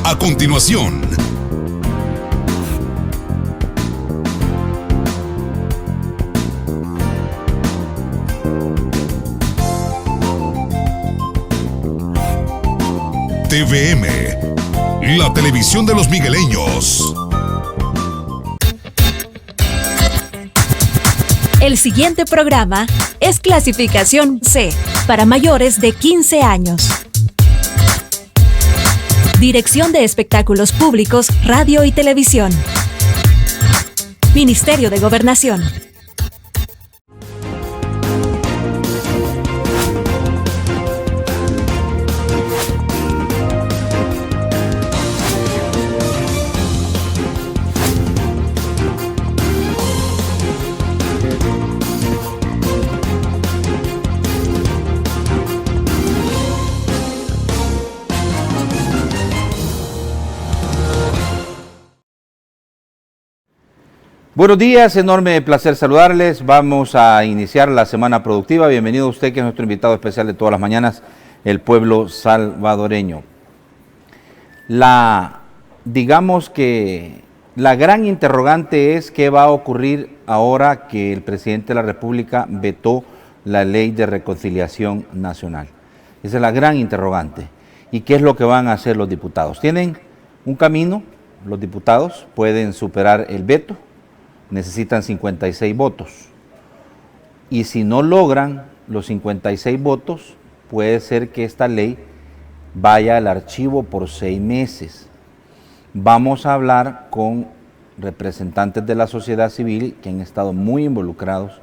A continuación, TVM, la televisión de los migueleños. El siguiente programa es clasificación C, para mayores de 15 años. Dirección de Espectáculos Públicos, Radio y Televisión. Ministerio de Gobernación. Buenos días, enorme placer saludarles. Vamos a iniciar la semana productiva. Bienvenido usted, que es nuestro invitado especial de todas las mañanas, el pueblo salvadoreño. Digamos que la gran interrogante es qué va a ocurrir ahora que el presidente de la República vetó la ley de reconciliación nacional. Esa es la gran interrogante. ¿Y qué es lo que van a hacer los diputados? Tienen un camino, los diputados pueden superar el veto. Necesitan 56 votos, y si no logran los 56 votos, puede ser que esta ley vaya al archivo por 6 meses. Vamos a hablar con representantes de la sociedad civil que han estado muy involucrados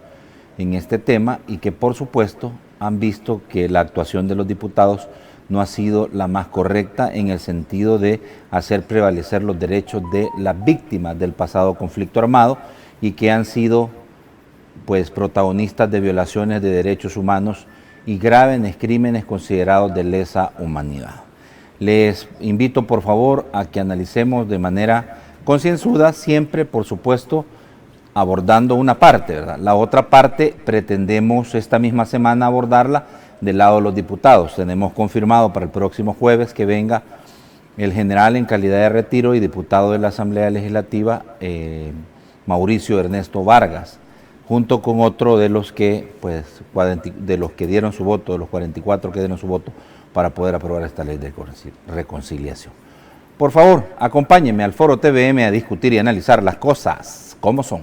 en este tema y que por supuesto han visto que la actuación de los diputados no ha sido la más correcta en el sentido de hacer prevalecer los derechos de las víctimas del pasado conflicto armado y que han sido pues protagonistas de violaciones de derechos humanos y graves crímenes considerados de lesa humanidad. Les invito por favor a que analicemos de manera concienzuda, siempre por supuesto abordando una parte, ¿verdad? La otra parte pretendemos esta misma semana abordarla del lado de los diputados. Tenemos confirmado para el próximo jueves que venga el general en calidad de retiro y diputado de la Asamblea Legislativa, Mauricio Ernesto Vargas, junto con otro de los que dieron su voto, de los 44 que dieron su voto para poder aprobar esta ley de reconciliación. Por favor, acompáñenme al Foro TVM a discutir y analizar las cosas como son.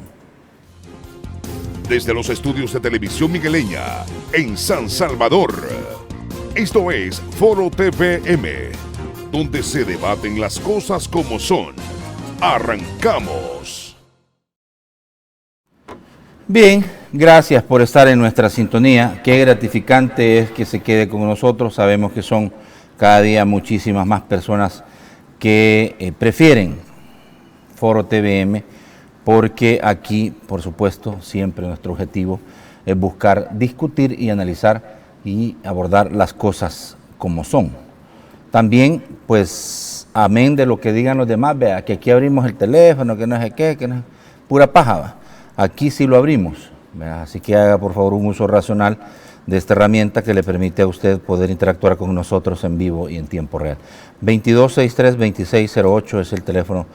Desde los estudios de Televisión Migueleña, en San Salvador, esto es Foro TVM, donde se debaten las cosas como son. ¡Arrancamos! Bien, gracias por estar en nuestra sintonía. Qué gratificante es que se quede con nosotros. Sabemos que son cada día muchísimas más personas que prefieren Foro TVM, porque aquí, por supuesto, siempre nuestro objetivo es buscar discutir y analizar y abordar las cosas como son. También, pues, amén de lo que digan los demás, vea, que aquí abrimos el teléfono, que no sé qué, que no es pura paja, va. Aquí sí lo abrimos, ¿verdad? Así que haga por favor un uso racional de esta herramienta que le permite a usted poder interactuar con nosotros en vivo y en tiempo real. 2263-2608 es el teléfono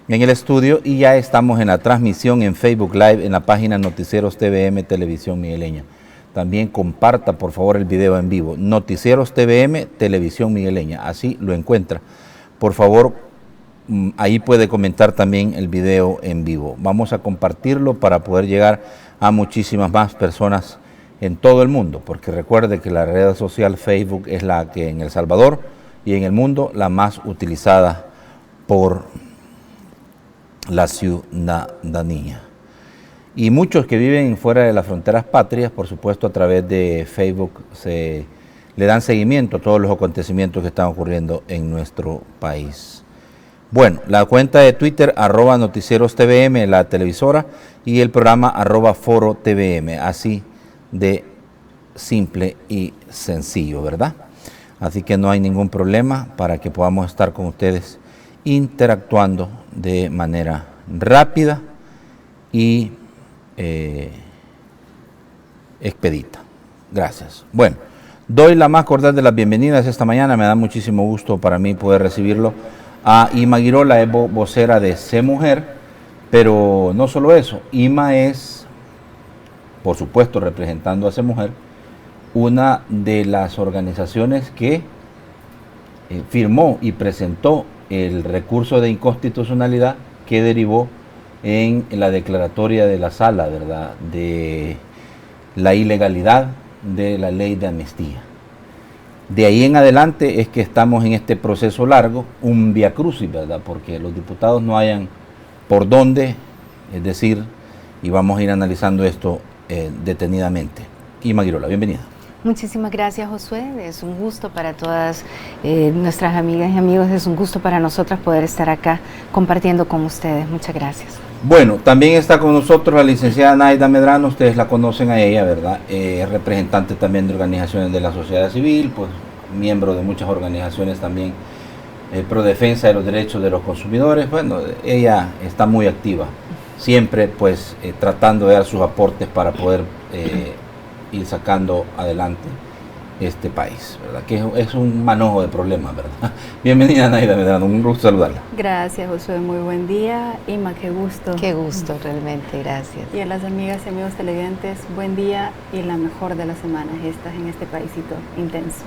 en el estudio y ya estamos en la transmisión en Facebook Live en la página Noticieros TVM Televisión Migueleña. También comparta por favor el video en vivo, Noticieros TVM Televisión Migueleña, así lo encuentra. Por favor, ahí puede comentar también el video en vivo. Vamos a compartirlo para poder llegar a muchísimas más personas en todo el mundo, porque recuerde que la red social Facebook es la que en El Salvador y en el mundo la más utilizada por la ciudadanía. Y muchos que viven fuera de las fronteras patrias, por supuesto a través de Facebook le dan seguimiento a todos los acontecimientos que están ocurriendo en nuestro país. Bueno, la cuenta de Twitter, @noticierostvm, la televisora, y el programa @forotvm, así de simple y sencillo, ¿verdad? Así que no hay ningún problema para que podamos estar con ustedes interactuando de manera rápida y expedita. Gracias. Bueno, doy la más cordial de las bienvenidas esta mañana. Me da muchísimo gusto para mí poder recibirlo a Ima Girola, es vocera de C Mujer, pero no solo eso, Ima es, por supuesto, representando a C Mujer, una de las organizaciones que firmó y presentó el recurso de inconstitucionalidad que derivó en la declaratoria de la sala, ¿verdad?, de la ilegalidad de la ley de amnistía. De ahí en adelante es que estamos en este proceso largo, un viacrucis, ¿verdad?, porque los diputados no hayan por dónde, es decir, y vamos a ir analizando esto detenidamente. Ima Girola, bienvenida. Muchísimas gracias, Josué. Es un gusto para todas nuestras amigas y amigos, es un gusto para nosotras poder estar acá compartiendo con ustedes. Muchas gracias. Bueno, también está con nosotros la licenciada Naida Medrano, ustedes la conocen a ella, ¿verdad? Es representante también de organizaciones de la sociedad civil, pues miembro de muchas organizaciones también pro defensa de los derechos de los consumidores. Bueno, ella está muy activa, siempre pues tratando de dar sus aportes para poder ir sacando adelante este país, ¿verdad? Que es un manojo de problemas, ¿verdad? Bienvenida, Naida Medrano, un gusto saludarla. Gracias, Josué, muy buen día. Ima, qué gusto. Qué gusto, realmente, gracias. Y a las amigas y amigos televidentes, buen día y la mejor de las semanas, estas en este paísito intenso.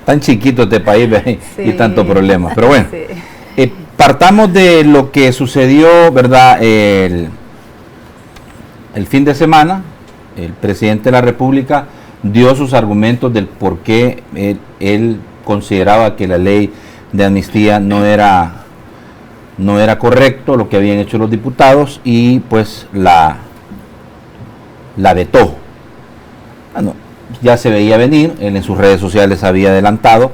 Tan chiquito este país, sí, y tanto problema, pero bueno, sí. Partamos de lo que sucedió, ¿verdad? El fin de semana. El presidente de la República dio sus argumentos del por qué él consideraba que la ley de amnistía no era correcto lo que habían hecho los diputados y pues la vetó. Bueno, ya se veía venir, él en sus redes sociales había adelantado,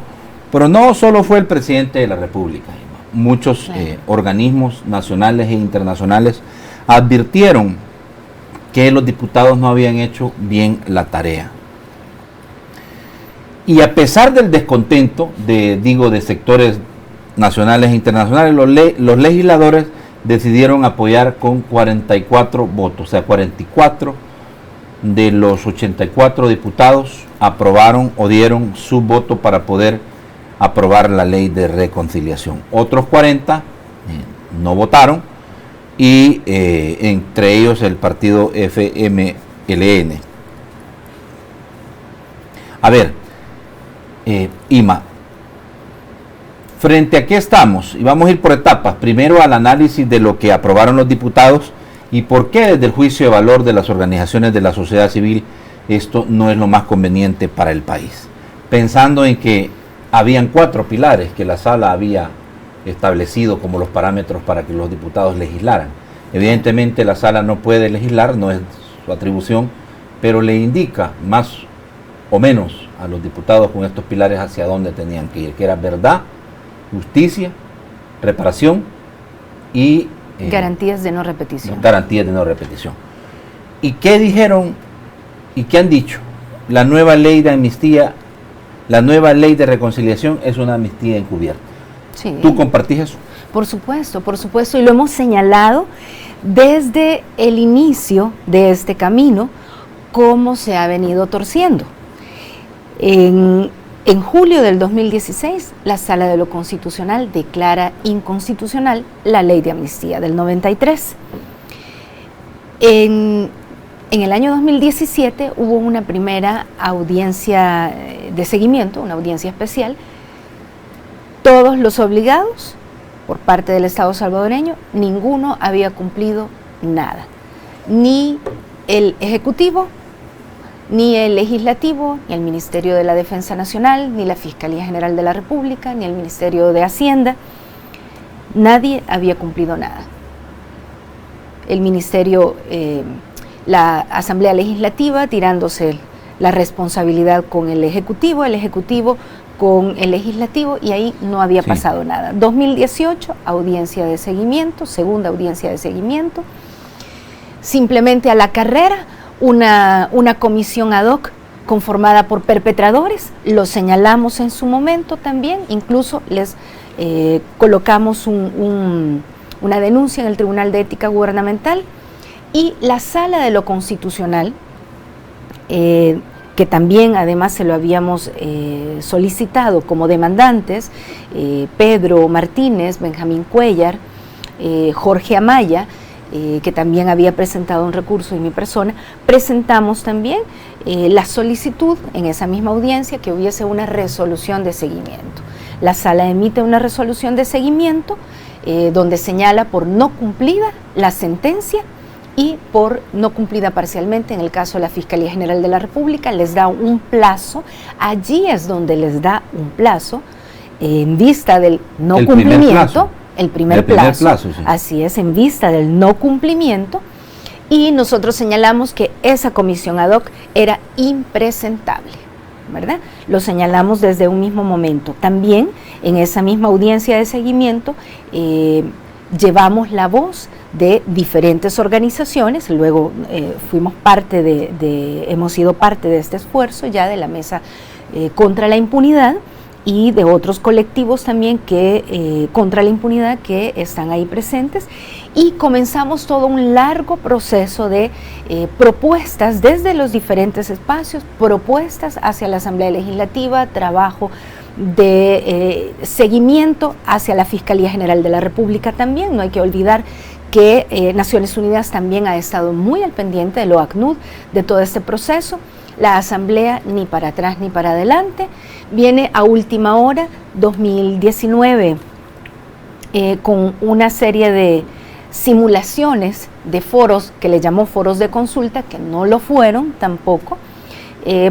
pero no solo fue el presidente de la República, muchos organismos nacionales e internacionales advirtieron que los diputados no habían hecho bien la tarea. Y a pesar del descontento de sectores nacionales e internacionales, los legisladores decidieron apoyar con 44 votos, o sea, 44 de los 84 diputados aprobaron o dieron su voto para poder aprobar la ley de reconciliación. Otros 40 no votaron, y entre ellos el partido FMLN. A ver, Ima, frente a qué estamos, y vamos a ir por etapas, primero al análisis de lo que aprobaron los diputados y por qué desde el juicio de valor de las organizaciones de la sociedad civil esto no es lo más conveniente para el país, pensando en que habían 4 pilares que la sala había establecido como los parámetros para que los diputados legislaran. Evidentemente la sala no puede legislar, no es su atribución, pero le indica más o menos a los diputados con estos pilares hacia dónde tenían que ir, que era verdad, justicia, reparación y garantías de no repetición. Garantías de no repetición. ¿Y qué dijeron y qué han dicho? La nueva ley de amnistía, la nueva ley de reconciliación es una amnistía encubierta. Sí. ¿Tú compartís eso? Por supuesto, y lo hemos señalado desde el inicio de este camino, cómo se ha venido torciendo. En julio del 2016, la Sala de lo Constitucional declara inconstitucional la ley de amnistía del 93. En el año 2017 hubo una primera audiencia de seguimiento, una audiencia especial. Todos los obligados por parte del Estado salvadoreño, ninguno había cumplido nada. Ni el Ejecutivo, ni el Legislativo, ni el Ministerio de la Defensa Nacional, ni la Fiscalía General de la República, ni el Ministerio de Hacienda. Nadie había cumplido nada. El Ministerio, la Asamblea Legislativa tirándose la responsabilidad con el Ejecutivo con el Legislativo, y ahí no había pasado nada. 2018, audiencia de seguimiento, segunda audiencia de seguimiento, simplemente a la carrera, una comisión ad hoc conformada por perpetradores, lo señalamos en su momento también, incluso les colocamos una denuncia en el Tribunal de Ética Gubernamental, y la Sala de lo Constitucional que también además se lo habíamos solicitado como demandantes, Pedro Martínez, Benjamín Cuellar, Jorge Amaya, que también había presentado un recurso en mi persona, presentamos también la solicitud en esa misma audiencia que hubiese una resolución de seguimiento. La sala emite una resolución de seguimiento donde señala por no cumplida la sentencia y por no cumplida parcialmente, en el caso de la Fiscalía General de la República, les da un plazo. Allí es donde les da un plazo en vista del no cumplimiento. El primer plazo, sí. Así es, en vista del no cumplimiento, y nosotros señalamos que esa comisión ad hoc era impresentable, ¿verdad? Lo señalamos desde un mismo momento. También en esa misma audiencia de seguimiento llevamos la voz de diferentes organizaciones, luego hemos sido parte de este esfuerzo ya de la Mesa contra la Impunidad, y de otros colectivos también que contra la impunidad que están ahí presentes, y comenzamos todo un largo proceso de propuestas desde los diferentes espacios, propuestas hacia la Asamblea Legislativa, trabajo de seguimiento hacia la Fiscalía General de la República también. No hay que olvidar que Naciones Unidas también ha estado muy al pendiente de lo ACNUD, de todo este proceso. La Asamblea ni para atrás ni para adelante, viene a última hora, 2019, con una serie de simulaciones de foros, que le llamó foros de consulta, que no lo fueron tampoco.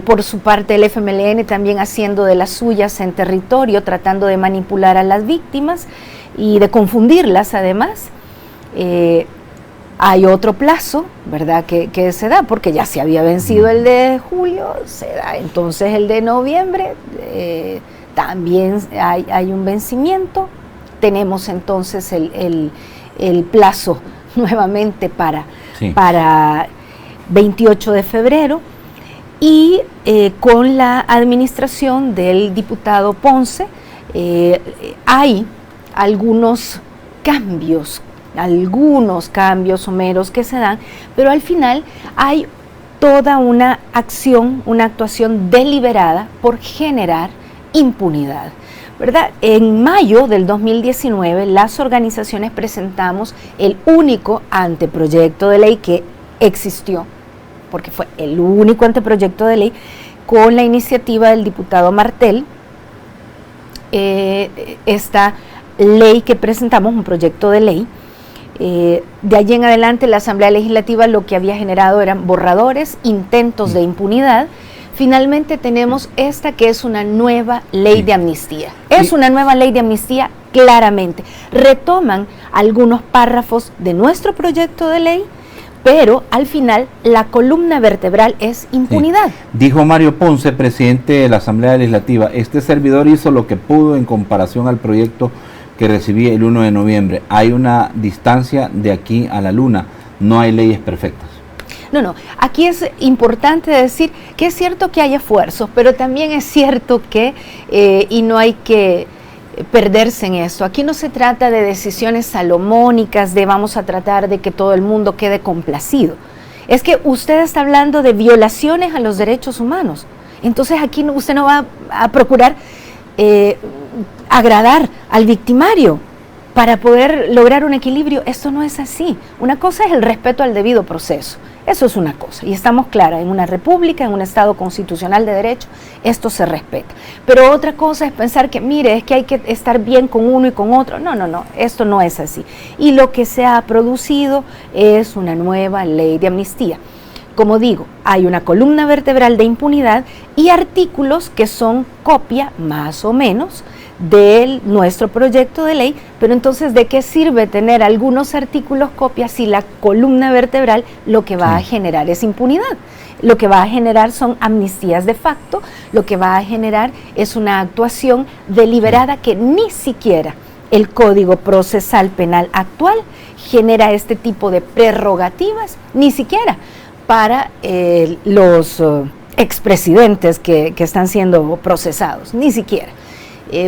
Por su parte el FMLN también haciendo de las suyas en territorio, tratando de manipular a las víctimas y de confundirlas además. Hay otro plazo, ¿verdad?, que se da, porque ya se había vencido el de julio, se da entonces el de noviembre, también hay un vencimiento. Tenemos entonces el plazo nuevamente para 28 de febrero, y con la administración del diputado Ponce hay algunos cambios someros que se dan, pero al final hay toda una acción, una actuación deliberada por generar impunidad, ¿verdad? En mayo del 2019 las organizaciones presentamos el único anteproyecto de ley que existió, porque fue el único anteproyecto de ley, con la iniciativa del diputado Martel. Esta ley que presentamos, un proyecto de ley, de allí en adelante la Asamblea Legislativa lo que había generado eran borradores, intentos de impunidad. Finalmente tenemos esta que es una nueva ley de amnistía. Es una nueva ley de amnistía, claramente. Retoman algunos párrafos de nuestro proyecto de ley, pero al final la columna vertebral es impunidad. Sí. Dijo Mario Ponce, presidente de la Asamblea Legislativa, este servidor hizo lo que pudo en comparación al proyecto que recibí el 1 de noviembre. Hay una distancia de aquí a la luna, no hay leyes perfectas. No, aquí es importante decir que es cierto que hay esfuerzos, pero también es cierto que, y no hay que perderse en eso, aquí no se trata de decisiones salomónicas, de vamos a tratar de que todo el mundo quede complacido. Es que usted está hablando de violaciones a los derechos humanos, entonces aquí usted no va a procurar agradar al victimario para poder lograr un equilibrio. Esto no es así. Una cosa es el respeto al debido proceso, eso es una cosa, y estamos claras, en una república, en un estado constitucional de derecho, esto se respeta. Pero otra cosa es pensar que, mire, es que hay que estar bien con uno y con otro. No, esto no es así. Y lo que se ha producido es una nueva ley de amnistía. Como digo, hay una columna vertebral de impunidad y artículos que son copia, más o menos, de nuestro proyecto de ley, pero entonces ¿de qué sirve tener algunos artículos copias si la columna vertebral lo que va a generar es impunidad? Lo que va a generar son amnistías de facto, lo que va a generar es una actuación deliberada que ni siquiera el Código Procesal Penal actual genera este tipo de prerrogativas, ni siquiera para los expresidentes que están siendo procesados, ni siquiera.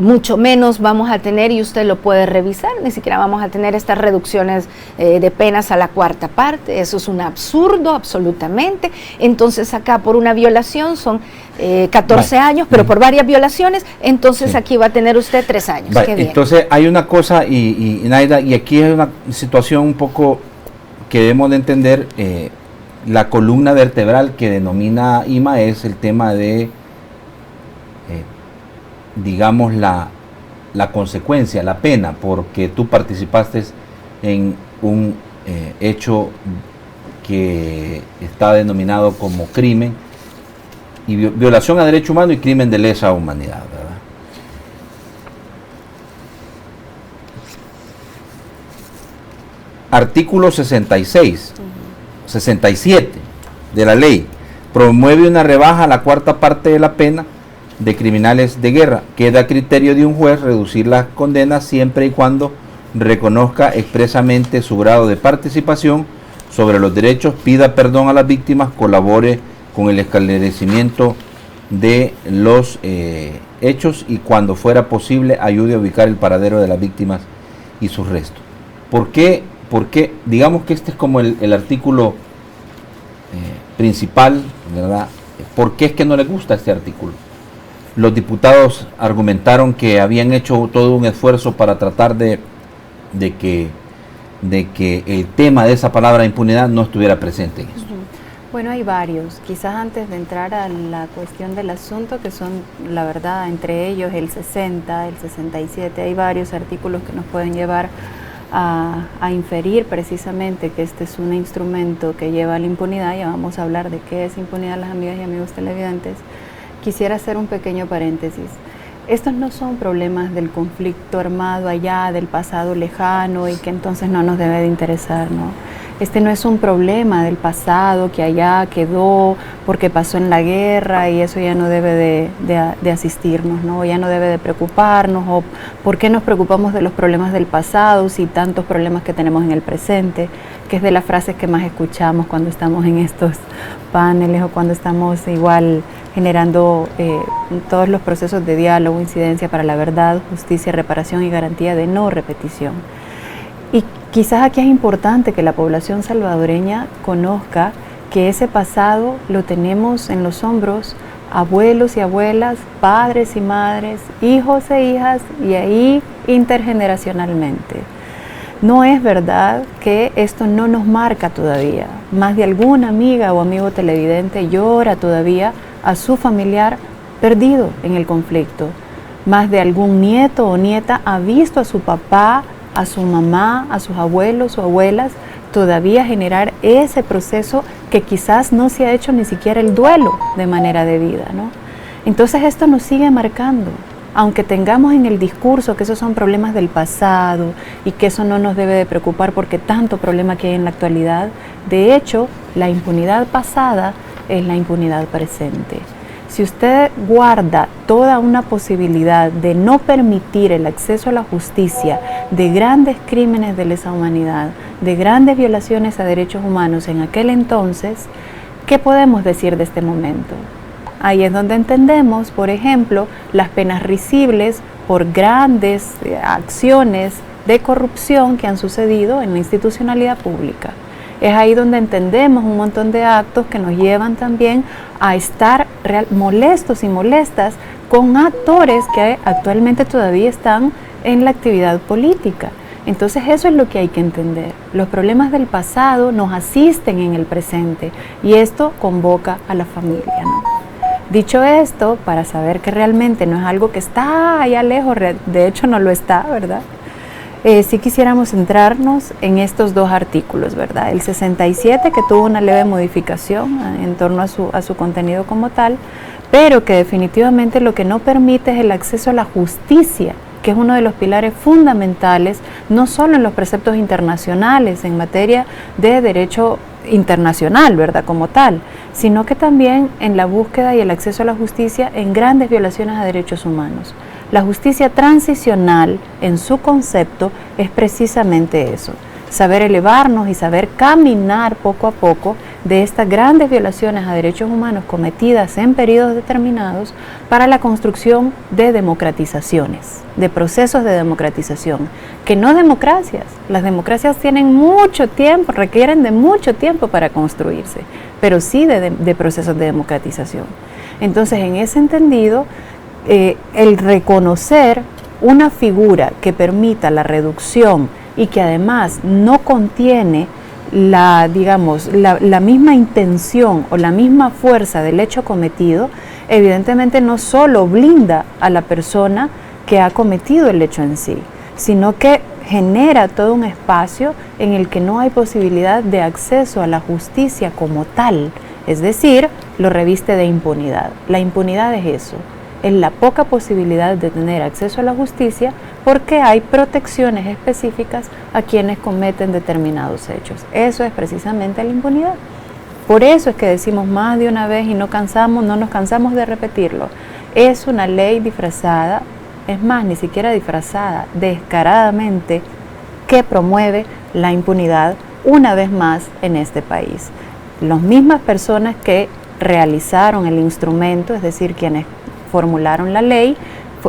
mucho menos vamos a tener, y usted lo puede revisar, ni siquiera vamos a tener estas reducciones de penas a la cuarta parte. Eso es un absurdo absolutamente. Entonces acá por una violación son 14 años, pero por varias violaciones, entonces aquí va a tener usted 3 años. Qué bien. Entonces hay una cosa, y Naida, y aquí hay una situación un poco que debemos de entender. La columna vertebral que denomina IMA es el tema de digamos la consecuencia, la pena, porque tú participaste en un hecho que está denominado como crimen y violación a derecho humano y crimen de lesa humanidad, ¿verdad? Artículo 66, 67 de la ley promueve una rebaja a la cuarta parte de la pena de criminales de guerra. Queda a criterio de un juez reducir las condenas siempre y cuando reconozca expresamente su grado de participación sobre los derechos, pida perdón a las víctimas, colabore con el esclarecimiento de los hechos y cuando fuera posible ayude a ubicar el paradero de las víctimas y sus restos. ¿Por qué? Porque digamos que este es como el artículo principal, ¿verdad? ¿Por qué es que no les gusta este artículo? Los diputados argumentaron que habían hecho todo un esfuerzo para tratar de que el tema de esa palabra impunidad no estuviera presente en esto. Bueno, hay varios. Quizás antes de entrar a la cuestión del asunto, que son, la verdad, entre ellos el 60, el 67, hay varios artículos que nos pueden llevar a inferir precisamente que este es un instrumento que lleva a la impunidad. Ya vamos a hablar de qué es impunidad, las amigas y amigos televidentes. Quisiera hacer un pequeño paréntesis. Estos no son problemas del conflicto armado allá, del pasado lejano y que entonces no nos debe de interesar, ¿no? Este no es un problema del pasado que allá quedó porque pasó en la guerra y eso ya no debe de asistirnos, ¿no? Ya no debe de preocuparnos, o por qué nos preocupamos de los problemas del pasado si tantos problemas que tenemos en el presente, que es de las frases que más escuchamos cuando estamos en estos paneles o cuando estamos igual generando todos los procesos de diálogo, incidencia para la verdad, justicia, reparación y garantía de no repetición. Y quizás aquí es importante que la población salvadoreña conozca que ese pasado lo tenemos en los hombros, abuelos y abuelas, padres y madres, hijos e hijas, y ahí intergeneracionalmente. No es verdad que esto no nos marca todavía. Más de alguna amiga o amigo televidente llora todavía a su familiar perdido en el conflicto. Más de algún nieto o nieta ha visto a su papá, a su mamá, a sus abuelos o abuelas todavía generar ese proceso que quizás no se ha hecho ni siquiera el duelo de manera debida, ¿no? Entonces esto nos sigue marcando, aunque tengamos en el discurso que esos son problemas del pasado y que eso no nos debe de preocupar porque tanto problema que hay en la actualidad. De hecho, la impunidad pasada es la impunidad presente. Si usted guarda toda una posibilidad de no permitir el acceso a la justicia de grandes crímenes de lesa humanidad, de grandes violaciones a derechos humanos en aquel entonces, ¿qué podemos decir de este momento? Ahí es donde entendemos, por ejemplo, las penas risibles por grandes acciones de corrupción que han sucedido en la institucionalidad pública. Es ahí donde entendemos un montón de actos que nos llevan también a estar molestos y molestas con actores que actualmente todavía están en la actividad política. Entonces eso es lo que hay que entender. Los problemas del pasado nos asisten en el presente y esto convoca a la familia, ¿no? Dicho esto, para saber que realmente no es algo que está allá lejos, de hecho no lo está, ¿verdad? Sí quisiéramos centrarnos en estos dos artículos, ¿verdad? El 67, que tuvo una leve modificación en torno a su contenido como tal, pero que definitivamente lo que no permite es el acceso a la justicia, que es uno de los pilares fundamentales, no solo en los preceptos internacionales en materia de derecho internacional, ¿verdad?, como tal, sino que también en la búsqueda y el acceso a la justicia en grandes violaciones a derechos humanos. La justicia transicional, en su concepto, es precisamente eso, saber elevarnos y saber caminar poco a poco de estas grandes violaciones a derechos humanos cometidas en periodos determinados para la construcción de democratizaciones, de procesos de democratización, que no democracias. Las democracias tienen mucho tiempo, requieren de mucho tiempo para construirse, pero sí de procesos de democratización. Entonces, en ese entendido, el reconocer una figura que permita la reducción y que además no contiene la misma intención o la misma fuerza del hecho cometido, evidentemente no solo blinda a la persona que ha cometido el hecho en sí, sino que genera todo un espacio en el que no hay posibilidad de acceso a la justicia como tal, es decir, lo reviste de impunidad. La impunidad es eso, es la poca posibilidad de tener acceso a la justicia porque hay protecciones específicas a quienes cometen determinados hechos. Eso es precisamente la impunidad. Por eso es que decimos más de una vez y no nos cansamos de repetirlo. Es una ley disfrazada, es más, ni siquiera disfrazada, descaradamente, que promueve la impunidad una vez más en este país. Las mismas personas que realizaron el instrumento, es decir, quienes formularon la ley,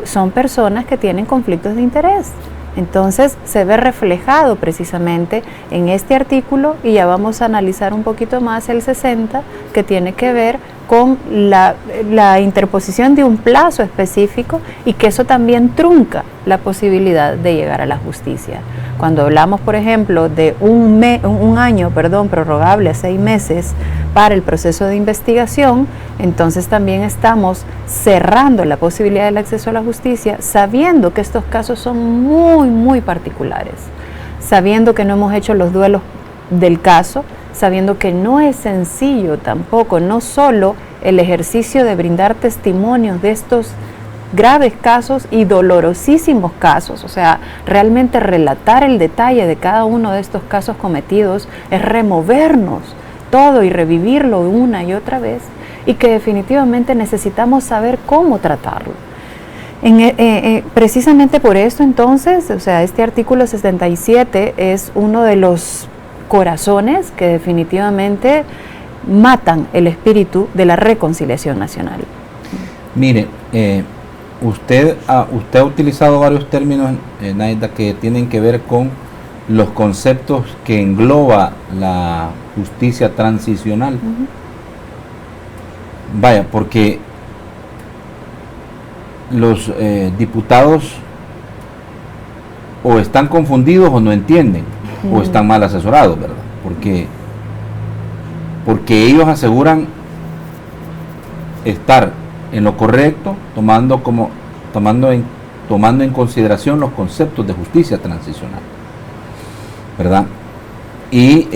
son personas que tienen conflictos de interés. Entonces se ve reflejado precisamente en este artículo, y ya vamos a analizar un poquito más el 60, que tiene que ver con la interposición de un plazo específico, y que eso también trunca la posibilidad de llegar a la justicia. Cuando hablamos, por ejemplo, de un año prorrogable a 6 meses para el proceso de investigación, entonces también estamos cerrando la posibilidad del acceso a la justicia, sabiendo que estos casos son muy, muy particulares, sabiendo que no hemos hecho los duelos del caso, sabiendo que no es sencillo tampoco, no solo el ejercicio de brindar testimonios de estos graves casos y dolorosísimos casos, o sea, realmente relatar el detalle de cada uno de estos casos cometidos es removernos todo y revivirlo una y otra vez, y que definitivamente necesitamos saber cómo tratarlo. Precisamente por esto, entonces, o sea, este artículo 67 es uno de los corazones que definitivamente matan el espíritu de la reconciliación nacional. Mire, usted ha utilizado varios términos, Naida, que tienen que ver con los conceptos que engloba la justicia transicional. Uh-huh. Vaya, porque los diputados o están confundidos o no entienden, o están mal asesorados, ¿verdad? Porque ellos aseguran estar en lo correcto, tomando en consideración los conceptos de justicia transicional, ¿verdad? Y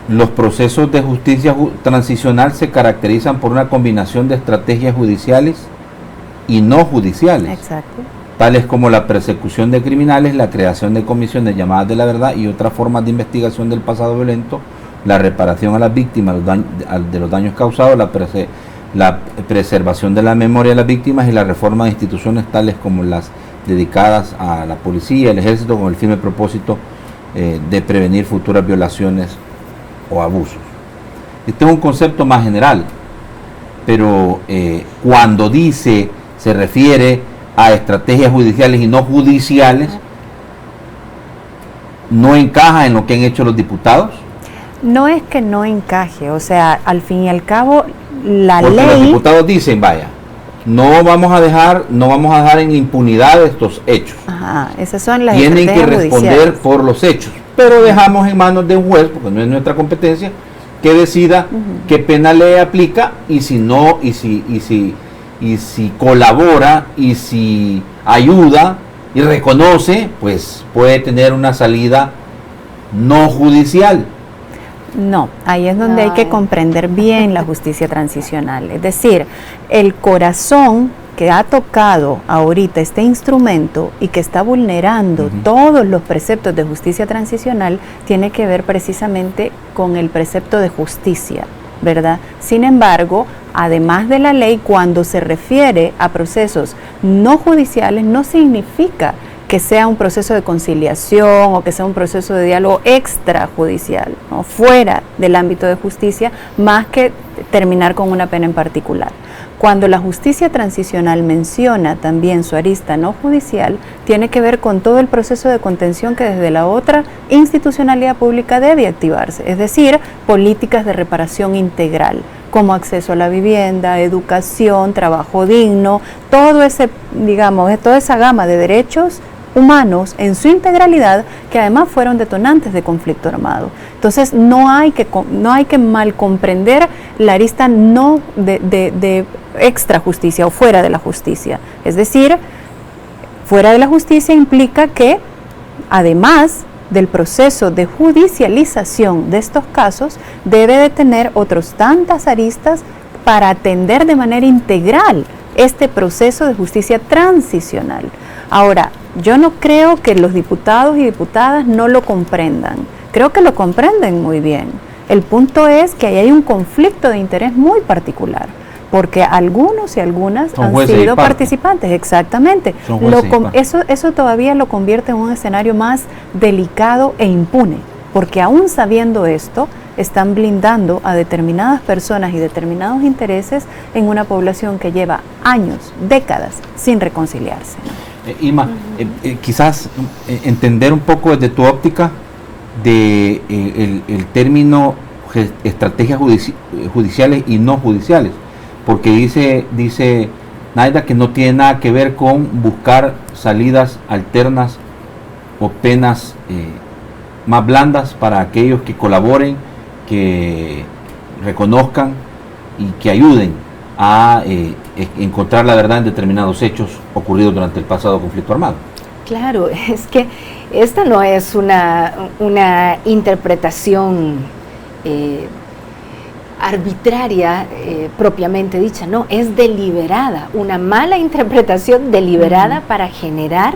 los procesos de justicia transicional se caracterizan por una combinación de estrategias judiciales y no judiciales. Exacto. Tales como la persecución de criminales, la creación de comisiones llamadas de la verdad y otras formas de investigación del pasado violento, la reparación a las víctimas de los daños causados, la preservación de la memoria de las víctimas y la reforma de instituciones tales como las dedicadas a la policía, el ejército, con el firme propósito de prevenir futuras violaciones o abusos. Este es un concepto más general, pero cuando se refiere a estrategias judiciales y no judiciales, ¿no encaja en lo que han hecho los diputados? No es que no encaje, o sea, al fin y al cabo, porque ley... Los diputados dicen, vaya, no vamos a dejar en impunidad estos hechos. Ajá, esas son las tienen que responder judiciales por los hechos, pero dejamos en manos de un juez, porque no es nuestra competencia, que decida qué pena le aplica, y si no, y si colabora, y si ayuda y reconoce, pues puede tener una salida no judicial. No, ahí es donde hay que comprender bien la justicia transicional. Es decir, el corazón que ha tocado ahorita este instrumento y que está vulnerando todos los preceptos de justicia transicional tiene que ver precisamente con el precepto de justicia, ¿verdad? Sin embargo, además de la ley, cuando se refiere a procesos no judiciales, no significa que sea un proceso de conciliación o que sea un proceso de diálogo extrajudicial, ¿no? Fuera del ámbito de justicia, más que terminar con una pena en particular. Cuando la justicia transicional menciona también su arista no judicial, tiene que ver con todo el proceso de contención que desde la otra institucionalidad pública debe activarse, es decir, políticas de reparación integral, como acceso a la vivienda, educación, trabajo digno, todo ese, digamos, toda esa gama de derechos humanos en su integralidad, que además fueron detonantes de conflicto armado. Entonces no hay que mal comprender la arista no de extrajusticia o fuera de la justicia. Es decir, fuera de la justicia implica que, además del proceso de judicialización de estos casos, debe de tener otras tantas aristas para atender de manera integral este proceso de justicia transicional. Ahora, yo no creo que los diputados y diputadas no lo comprendan. Creo que lo comprenden muy bien. El punto es que ahí hay un conflicto de interés muy particular, porque algunos y algunas han sido participantes, exactamente. Eso todavía lo convierte en un escenario más delicado e impune, porque aún sabiendo esto, están blindando a determinadas personas y determinados intereses en una población que lleva años, décadas, sin reconciliarse, ¿no? Ima, quizás entender un poco desde tu óptica de el término estrategias judiciales y no judiciales, porque dice Naida que no tiene nada que ver con buscar salidas alternas o penas más blandas para aquellos que colaboren, que reconozcan y que ayuden a encontrar la verdad en determinados hechos ocurridos durante el pasado conflicto armado. Claro, es que esta no es una interpretación arbitraria propiamente dicha, no, es deliberada, una mala interpretación deliberada para generar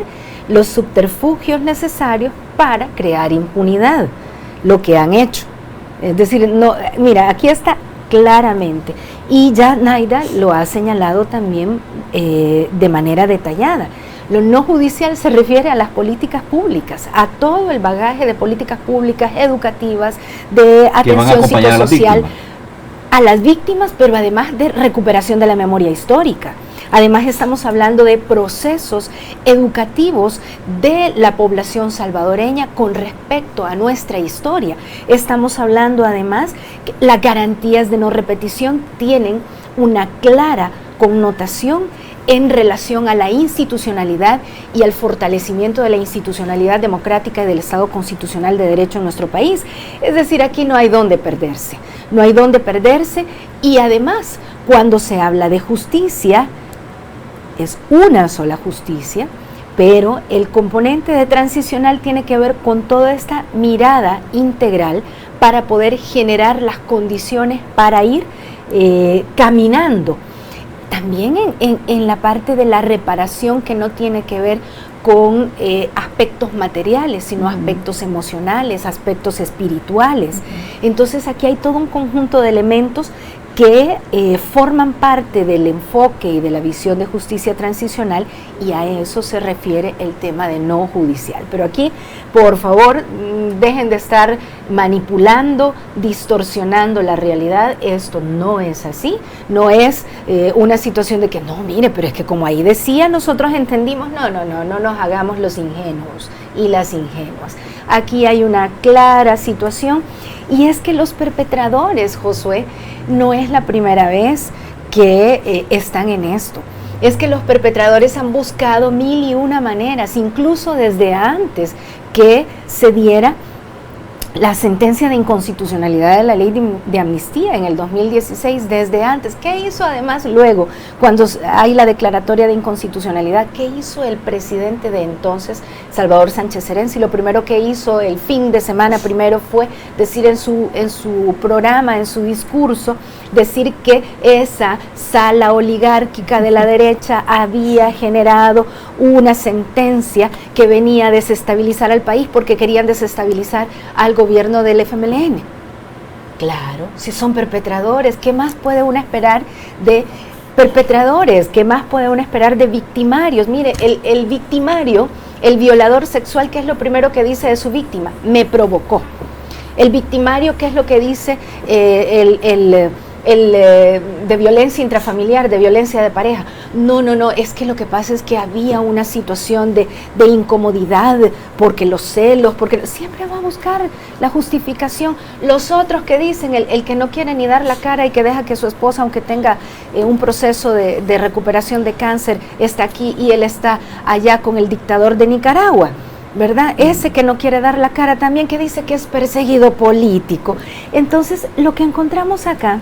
los subterfugios necesarios para crear impunidad, lo que han hecho. Es decir, no, mira, aquí está claramente, y ya Naida lo ha señalado también de manera detallada. Lo no judicial se refiere a las políticas públicas, a todo el bagaje de políticas públicas, educativas, de atención psicosocial a las víctimas, pero además de recuperación de la memoria histórica. Además estamos hablando de procesos educativos de la población salvadoreña con respecto a nuestra historia. Estamos hablando además que las garantías de no repetición tienen una clara connotación en relación a la institucionalidad y al fortalecimiento de la institucionalidad democrática y del Estado constitucional de derecho en nuestro país. Es decir, aquí no hay dónde perderse, no hay dónde perderse, y además cuando se habla de justicia, es una sola justicia, pero el componente de transicional tiene que ver con toda esta mirada integral para poder generar las condiciones para ir caminando. También en la parte de la reparación, que no tiene que ver con aspectos materiales, sino aspectos emocionales, aspectos espirituales. Entonces aquí hay todo un conjunto de elementos que forman parte del enfoque y de la visión de justicia transicional, y a eso se refiere el tema de no judicial. Pero aquí, por favor, dejen de estar manipulando, distorsionando la realidad. Esto no es así, no es una situación de que no, mire, pero es que como ahí decía, nosotros entendimos. No nos hagamos los ingenuos y las ingenuas. Aquí hay una clara situación, y es que los perpetradores, Josué, no es la primera vez que están en esto. Es que los perpetradores han buscado mil y una maneras, incluso desde antes que se diera la sentencia de inconstitucionalidad de la ley de amnistía en el 2016, desde antes. ¿Qué hizo además luego, cuando hay la declaratoria de inconstitucionalidad? ¿Qué hizo el presidente de entonces, Salvador Sánchez Serén? Lo primero que hizo el fin de semana primero fue decir en su programa, en su discurso, decir que esa sala oligárquica de la derecha había generado una sentencia que venía a desestabilizar al país porque querían desestabilizar al gobierno del FMLN. Claro, si son perpetradores, ¿qué más puede uno esperar de perpetradores? ¿Qué más puede uno esperar de victimarios? Mire, el victimario El violador sexual, ¿qué es lo primero que dice de su víctima? Me provocó. El victimario, ¿qué es lo que dice de violencia intrafamiliar, de violencia de pareja? No, es que lo que pasa es que había una situación de incomodidad, porque los celos, porque siempre va a buscar la justificación. Los otros que dicen, el que no quiere ni dar la cara y que deja que su esposa, aunque tenga un proceso de recuperación de cáncer, está aquí y él está allá con el dictador de Nicaragua, ¿verdad? Ese que no quiere dar la cara también, que dice que es perseguido político. Entonces, lo que encontramos acá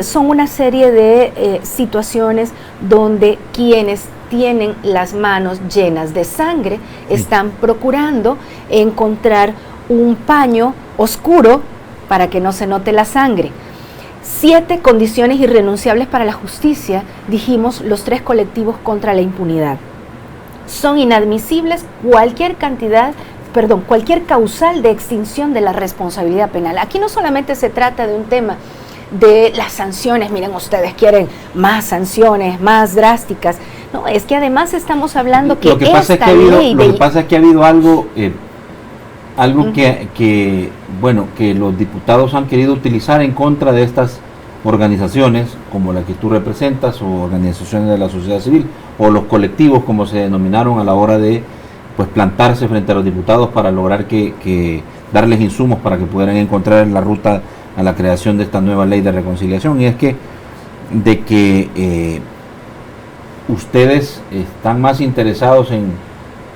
son una serie de situaciones donde quienes tienen las manos llenas de sangre están procurando encontrar un paño oscuro para que no se note la sangre. 7 condiciones irrenunciables para la justicia, dijimos los 3 colectivos contra la impunidad. Son inadmisibles cualquier causal de extinción de la responsabilidad penal. Aquí no solamente se trata de un tema de las sanciones, miren ustedes quieren más sanciones, más drásticas, no, es que además estamos hablando que pasa es que ha habido algo que los diputados han querido utilizar en contra de estas organizaciones como la que tú representas, o organizaciones de la sociedad civil, o los colectivos como se denominaron a la hora de plantarse frente a los diputados para lograr que darles insumos para que pudieran encontrar la ruta a la creación de esta nueva ley de reconciliación. Y es que ustedes están más interesados en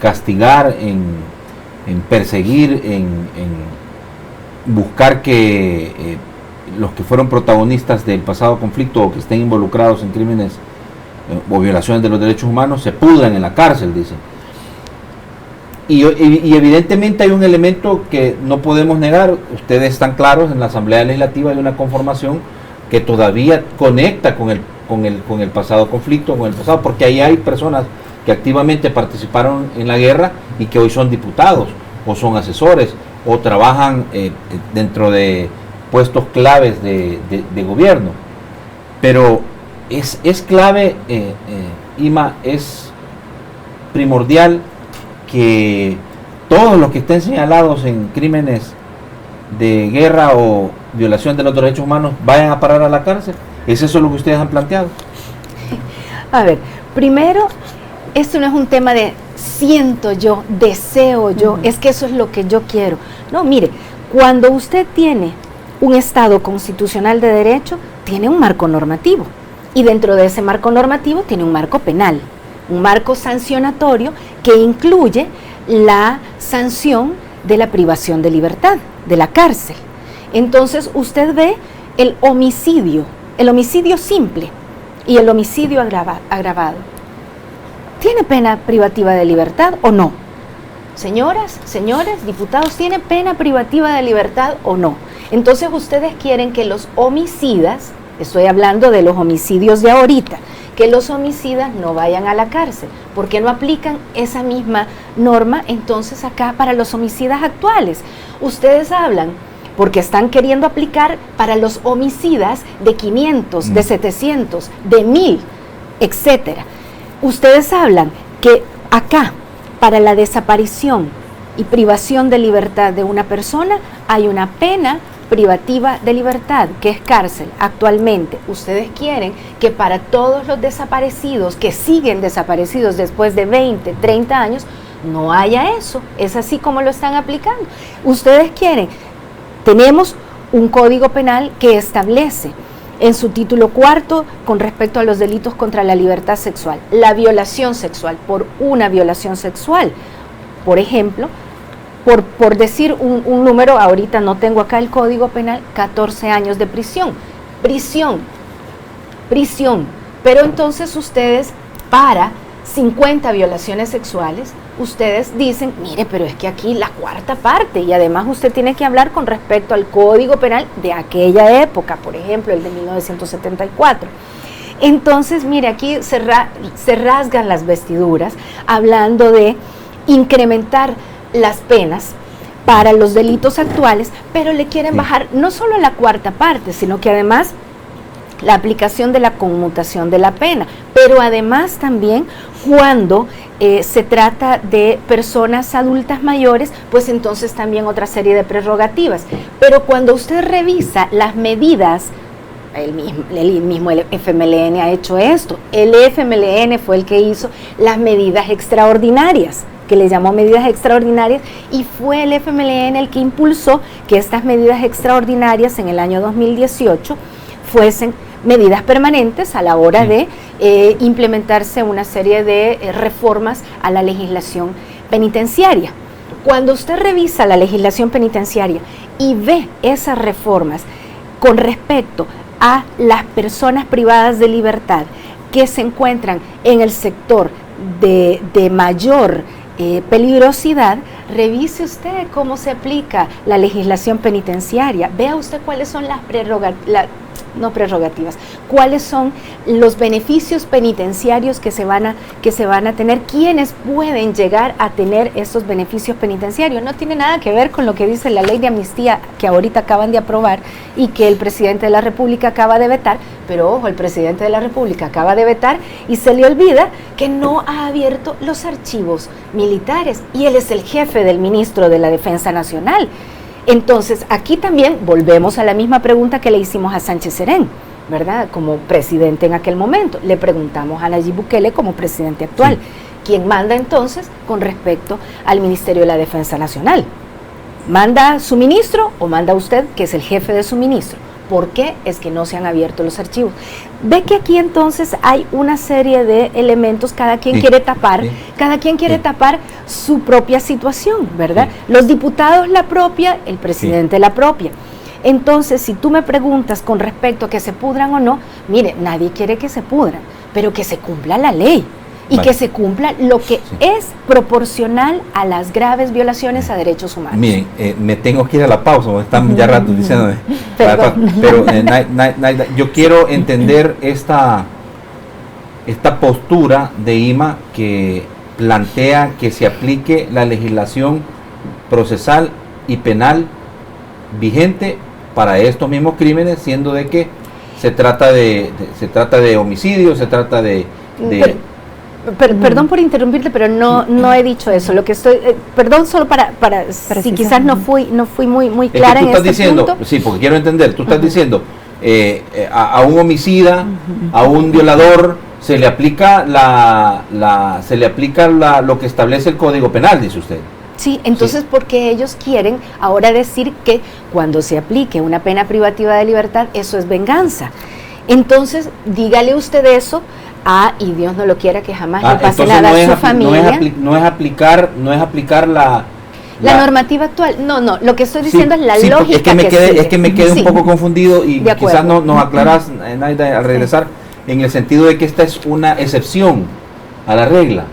castigar, en perseguir, en buscar que los que fueron protagonistas del pasado conflicto o que estén involucrados en crímenes o violaciones de los derechos humanos se pudran en la cárcel, dicen. Y evidentemente hay un elemento que no podemos negar. Ustedes están claros, en la Asamblea Legislativa hay una conformación que todavía conecta con el pasado conflicto, con el pasado, porque ahí hay personas que activamente participaron en la guerra y que hoy son diputados, o son asesores, o trabajan dentro de puestos claves de gobierno. Pero es clave, Ima, es primordial que todos los que estén señalados en crímenes de guerra o violación de los derechos humanos vayan a parar a la cárcel. ¿Es eso lo que ustedes han planteado? A ver, primero, esto no es un tema de siento yo, deseo yo, es que eso es lo que yo quiero. No, mire, cuando usted tiene un Estado constitucional de derecho, tiene un marco normativo, y dentro de ese marco normativo tiene un marco penal, un marco sancionatorio que incluye la sanción de la privación de libertad, de la cárcel. Entonces usted ve el homicidio simple y el homicidio agravado. ¿Tiene pena privativa de libertad o no? Señoras, señores, diputados, ¿tiene pena privativa de libertad o no? Entonces ustedes quieren que los homicidas, estoy hablando de los homicidios de ahorita, que los homicidas no vayan a la cárcel. ¿Por qué no aplican esa misma norma entonces acá para los homicidas actuales? Ustedes hablan porque están queriendo aplicar para los homicidas de 500, de 700, de 1000, etcétera. Ustedes hablan que acá, para la desaparición y privación de libertad de una persona, hay una pena privativa de libertad, que es cárcel. Actualmente, ustedes quieren que para todos los desaparecidos, que siguen desaparecidos después de 20, 30 años, no haya eso. Es así como lo están aplicando. Ustedes quieren, tenemos un código penal que establece en su título 4 con respecto a los delitos contra la libertad sexual, la violación sexual, por una violación sexual, por ejemplo, por decir un número, ahorita no tengo acá el código penal, 14 años de prisión, pero entonces ustedes para 50 violaciones sexuales, ustedes dicen, mire, pero es que aquí la cuarta parte, y además usted tiene que hablar con respecto al código penal de aquella época, por ejemplo, el de 1974. Entonces, mire, aquí se rasgan las vestiduras hablando de incrementar las penas para los delitos actuales, pero le quieren bajar no solo la cuarta parte, sino que además la aplicación de la conmutación de la pena, pero además también cuando se trata de personas adultas mayores, pues entonces también otra serie de prerrogativas. Pero cuando usted revisa las medidas, el mismo FMLN ha hecho esto. El FMLN fue el que hizo las medidas extraordinarias, que le llamó medidas extraordinarias, y fue el FMLN el que impulsó que estas medidas extraordinarias en el año 2018 fuesen medidas permanentes a la hora de implementarse una serie de reformas a la legislación penitenciaria. Cuando usted revisa la legislación penitenciaria y ve esas reformas con respecto a las personas privadas de libertad que se encuentran en el sector de mayor peligrosidad, revise usted cómo se aplica la legislación penitenciaria, vea usted cuáles son las cuáles son los beneficios penitenciarios que se van a tener, quiénes pueden llegar a tener esos beneficios penitenciarios. No tiene nada que ver con lo que dice la ley de amnistía que ahorita acaban de aprobar y que el presidente de la República acaba de vetar, pero ojo, el presidente de la República acaba de vetar y se le olvida que no ha abierto los archivos militares, y él es el jefe del ministro de la Defensa Nacional. Entonces, aquí también volvemos a la misma pregunta que le hicimos a Sánchez Serén, ¿verdad? Como presidente en aquel momento. Le preguntamos a Nayib Bukele como presidente actual. Sí. ¿Quién manda entonces con respecto al Ministerio de la Defensa Nacional? ¿Manda su ministro o manda usted, que es el jefe de su ministro? ¿Por qué es que no se han abierto los archivos? Ve que aquí entonces hay una serie de elementos, cada quien quiere tapar su propia situación, ¿verdad? Los diputados la propia, el presidente la propia. Entonces, si tú me preguntas con respecto a que se pudran o no, mire, nadie quiere que se pudran, pero que se cumpla la ley. Y que se cumpla lo que es proporcional a las graves violaciones a derechos humanos. Miren, me tengo que ir a la pausa, porque están ya rato diciéndome. Pero yo quiero entender esta postura de IMA que plantea que se aplique la legislación procesal y penal vigente para estos mismos crímenes, siendo de que se trata de homicidio, se trata de perdón por interrumpirte, pero no he dicho eso. Lo que estoy, perdón, solo para si quizás no fui muy clara en este diciendo, punto. Sí, porque quiero entender. Tú estás diciendo a un homicida, a un violador se le aplica lo que establece el Código Penal, dice usted. Sí, entonces porque ellos quieren ahora decir que cuando se aplique una pena privativa de libertad, eso es venganza. Entonces, dígale usted eso. Y Dios no lo quiera que jamás le pase nada a su familia. No es aplicar la normativa actual. No, lo que estoy diciendo es la lógica. Es que me quedé un poco confundido y quizás nos aclarás, Naida, al regresar, en el sentido de que esta es una excepción a la regla.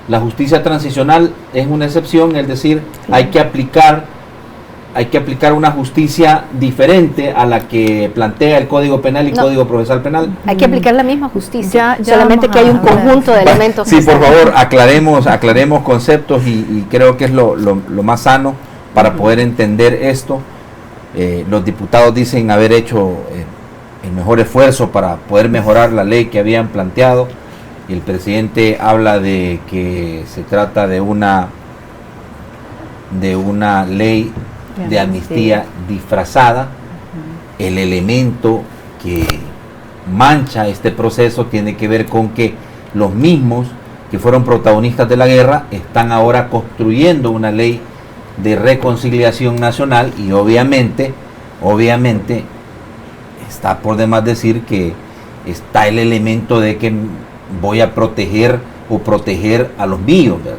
La justicia transicional es una excepción, es decir, hay que aplicar una justicia diferente a la que plantea el Código Penal y Código Procesal Penal. Hay que aplicar la misma justicia, solamente que hay un conjunto de elementos. Sí, por favor, aclaremos conceptos y creo que es lo más sano para poder entender esto. Los diputados dicen haber hecho el mejor esfuerzo para poder mejorar la ley que habían planteado, y el presidente habla de que se trata de una ley de amnistía disfrazada. El elemento que mancha este proceso tiene que ver con que los mismos que fueron protagonistas de la guerra están ahora construyendo una ley de reconciliación nacional, y obviamente está por demás decir que está el elemento de que voy a proteger a los míos, ¿verdad?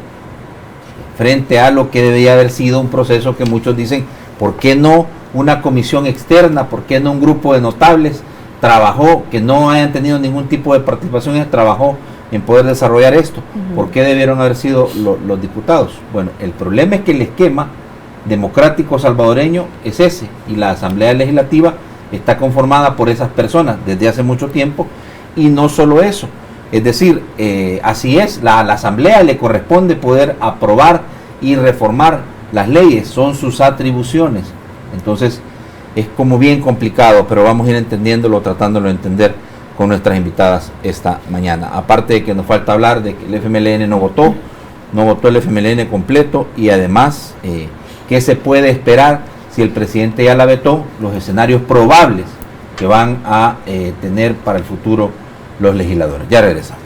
Frente a lo que debería haber sido un proceso que muchos dicen, ¿por qué no una comisión externa? ¿Por qué no un grupo de notables trabajó, que no hayan tenido ningún tipo de participación, trabajó en poder desarrollar esto? ¿Por qué debieron haber sido los diputados? Bueno, el problema es que el esquema democrático salvadoreño es ese, y la Asamblea Legislativa está conformada por esas personas desde hace mucho tiempo, y no solo eso. Es decir, así es, la Asamblea le corresponde poder aprobar y reformar las leyes, son sus atribuciones. Entonces, es como bien complicado, pero vamos a ir entendiéndolo, tratándolo de entender con nuestras invitadas esta mañana. Aparte de que nos falta hablar de que el FMLN no votó no votó el FMLN completo, y además, ¿qué se puede esperar si el presidente ya la vetó? Los escenarios probables que van a tener para el futuro los legisladores. Ya regresamos.